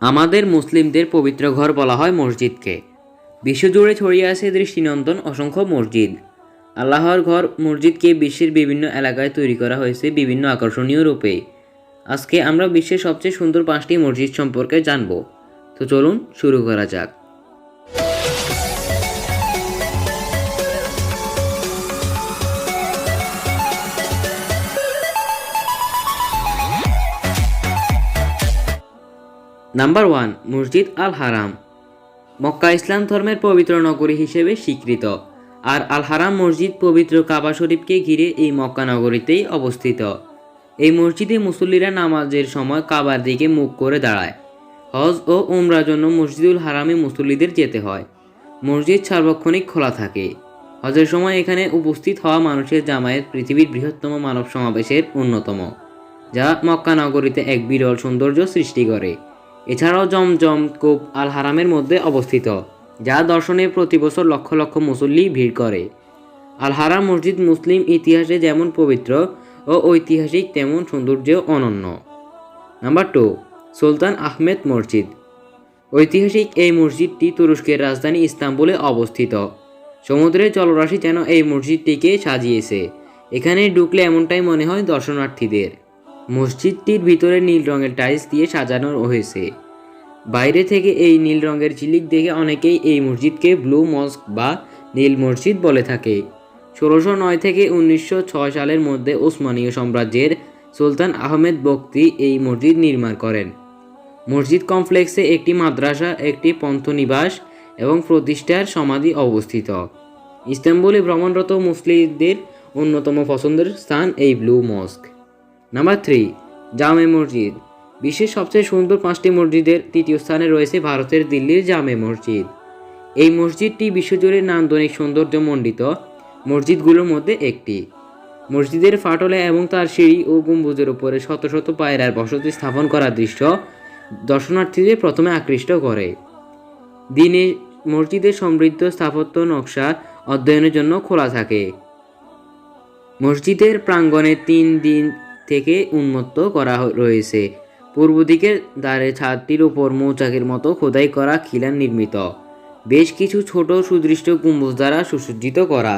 আমাদের মুসলিমদের পবিত্র ঘর বলা হয় মসজিদকে। বিশ্বজুড়ে ছড়িয়ে আছে দৃষ্টিনন্দন অসংখ্য মসজিদ। আল্লাহর ঘর মসজিদকে বিশ্বের বিভিন্ন এলাকায় তৈরি করা হয়েছে বিভিন্ন আকর্ষণীয় রূপে। আজকে আমরা বিশ্বের সবচেয়ে সুন্দর 5টি মসজিদ সম্পর্কে জানব। তো চলুন শুরু করা যাক। নাম্বার 1, মসজিদ আল হারাম। মক্কা ইসলাম ধর্মের পবিত্র নগরী হিসেবে স্বীকৃত, আর আল হারাম মসজিদ পবিত্র কাবা শরীফকে ঘিরে এই মক্কা নগরীতেই অবস্থিত। এই মসজিদে মুসল্লিরা নামাজের সময় কাবার দিকে মুখ করে দাঁড়ায়। হজ ও উমরার জন্য মসজিদুল হারামে মুসল্লিদের যেতে হয়। মসজিদ সার্বক্ষণিক খোলা থাকে। হজের সময় এখানে উপস্থিত হওয়া মানুষের জামায়াত পৃথিবীর বৃহত্তম মানব সমাবেশের অন্যতম, যা মক্কা নগরীতে এক বিরল সৌন্দর্য সৃষ্টি করে। এছাড়াও জমজম কূপ আল হারামের মধ্যে অবস্থিত, যা দর্শনে প্রতি বছর লক্ষ লক্ষ মুসল্লি ভিড় করে। আল হারাম মসজিদ মুসলিম ইতিহাসে যেমন পবিত্র ও ঐতিহাসিক, তেমন সৌন্দর্যেও অনন্য। নাম্বার 2, সুলতান আহমেদ মসজিদ। ঐতিহাসিক এই মসজিদটি তুরস্কের রাজধানী ইস্তাম্বুলে অবস্থিত। সমুদ্রের জলরাশি যেন এই মসজিদটিকে সাজিয়েছে। এখানে ঢুকলে এমনটাই মনে হয় দর্শনার্থীদের। মসজিদটির ভিতরে নীল রঙের টাইলস দিয়ে সাজানো হয়েছে। বাইরে থেকে এই নীল রঙের ঝিলিক দেখে অনেকেই এই মসজিদকে ব্লু মস্ক বা নীল মসজিদ বলে থাকে। 1609 থেকে 1906 সালের মধ্যে ওসমানীয় সাম্রাজ্যের সুলতান আহমেদ বখতি এই মসজিদ নির্মাণ করেন। মসজিদ কমপ্লেক্সে একটি মাদ্রাসা, একটি পন্থনিবাস এবং প্রতিষ্ঠার সমাধি অবস্থিত। ইস্তাম্বুলে ভ্রমণরত মুসলিমদের অন্যতম পছন্দের স্থান এই ব্লু মস্ক। নাম্বার 3, জামে মসজিদ। বিশ্বের সবচেয়ে সুন্দর 5টি মসজিদের তৃতীয় স্থানে রয়েছে ভারতের দিল্লির জামে মসজিদ। এই মসজিদটি বিশ্বজুড়ে নান্দনিক সৌন্দর্য মণ্ডিত মসজিদগুলোর মধ্যে একটি। মসজিদের ফাটলে এবং তার সিঁড়ি ও গম্বুজের উপরে শত শত পায়রার বসতি স্থাপন করা দৃশ্য দর্শনার্থীদের প্রথমে আকৃষ্ট করে। দিনে মসজিদের সমৃদ্ধ স্থাপত্য নকশা অধ্যয়নের জন্য খোলা থাকে। মসজিদের প্রাঙ্গণে 3 দিন থেকে উন্মুক্ত করা রয়েছে। পূর্ব দিকের দ্বারে ছাদটির উপর মৌচাকের মতো খোদাই করা খিলান নির্মিত, বেশ কিছু ছোট সুদৃষ্ট গম্বুজ দ্বারা সুসজ্জিত করা।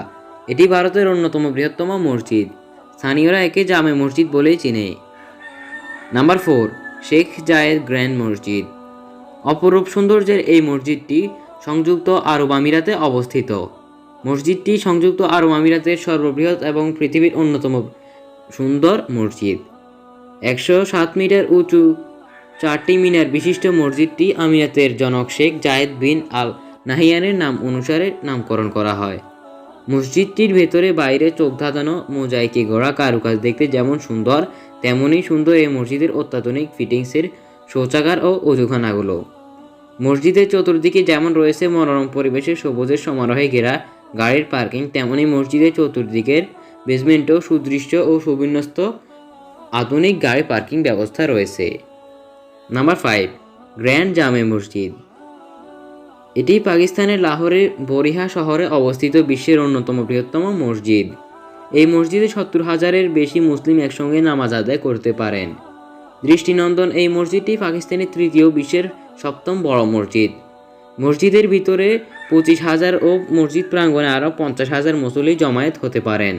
এটি ভারতের অন্যতম বৃহত্তম মসজিদ। স্থানীয়রা একে জামে মসজিদ বলেই চিনে। নাম্বার 4, শেখ জায়েদ গ্র্যান্ড মসজিদ। অপরূপ সৌন্দর্যের এই মসজিদটি সংযুক্ত আরব আমিরাতে অবস্থিত। মসজিদটি সংযুক্ত আরব আমিরাতের সর্ববৃহৎ এবং পৃথিবীর অন্যতম সুন্দর মসজিদ। 107 মিটার উঁচু 4টি মিনার বিশিষ্ট মসজিদটি আমিরাতের জনক শেখ জায়েদ বিন আল নাহিয়ানের নাম অনুসারে নামকরণ করা হয়। মসজিদটির ভেতরে বাইরে চোখ ধাঁধানো মোজাইকে গড়া কারুকাজ দেখতে যেমন সুন্দর, তেমনই সুন্দর এই মসজিদের অত্যাধুনিক ফিটিংসের শৌচাগার ও অজুখানাগুলো। মসজিদের চতুর্দিকে যেমন রয়েছে মনোরম পরিবেশে সবুজের সমারোহে ঘেরা গাড়ির পার্কিং, তেমনই মসজিদের চতুর্দিকের বেসমেন্টেও সুদৃশ্য ও সুবিন্যস্ত আধুনিক গাড়ি পার্কিং ব্যবস্থা রয়েছে। নাম্বার 5, গ্র্যান্ড জামে মসজিদ। এটি পাকিস্তানের লাহোরের বরিহা শহরে অবস্থিত বিশ্বের অন্যতম বৃহত্তম মসজিদ। এই মসজিদে 70,000-এর বেশি মুসলিম একসঙ্গে নামাজ আদায় করতে পারেন। দৃষ্টিনন্দন এই মসজিদটি পাকিস্তানের তৃতীয়, বিশ্বের 7ম বড় মসজিদ। মসজিদের ভিতরে 25,000 ও মসজিদ প্রাঙ্গণে আরও 50,000 মুসল্লি জমায়েত হতে পারেন।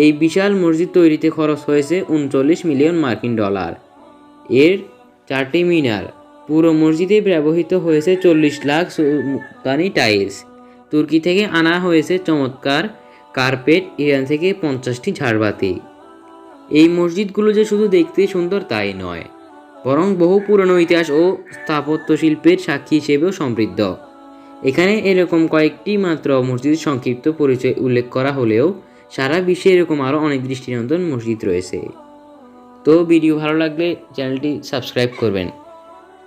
এই বিশাল মসজিদ তৈরিতে খরচ হয়েছে 39 মিলিয়ন মার্কিন ডলার। এর 4টি মিনার। পুরো মসজিদে ব্যবহৃত হয়েছে 40 লাখ সুলতানি টাইলস। তুর্কি থেকে আনা হয়েছে চমৎকার কার্পেট, ইরান থেকে 50টি ঝাড়বাতি। এই মসজিদগুলো যে শুধু দেখতে সুন্দর তাই নয়, বরং বহু পুরনো ইতিহাস ও স্থাপত্য শিল্পের সাক্ষী হিসেবেও সমৃদ্ধ। এখানে এরকম কয়েকটি মাত্র মসজিদের সংক্ষিপ্ত পরিচয় উল্লেখ করা হলেও সারা বিশ্বে এরকম আরও অনেক দৃষ্টিনন্দন মসজিদ রয়েছে। তো ভিডিও ভালো লাগলে চ্যানেলটি সাবস্ক্রাইব করবেন,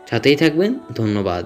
সাথেই থাকবেন। ধন্যবাদ।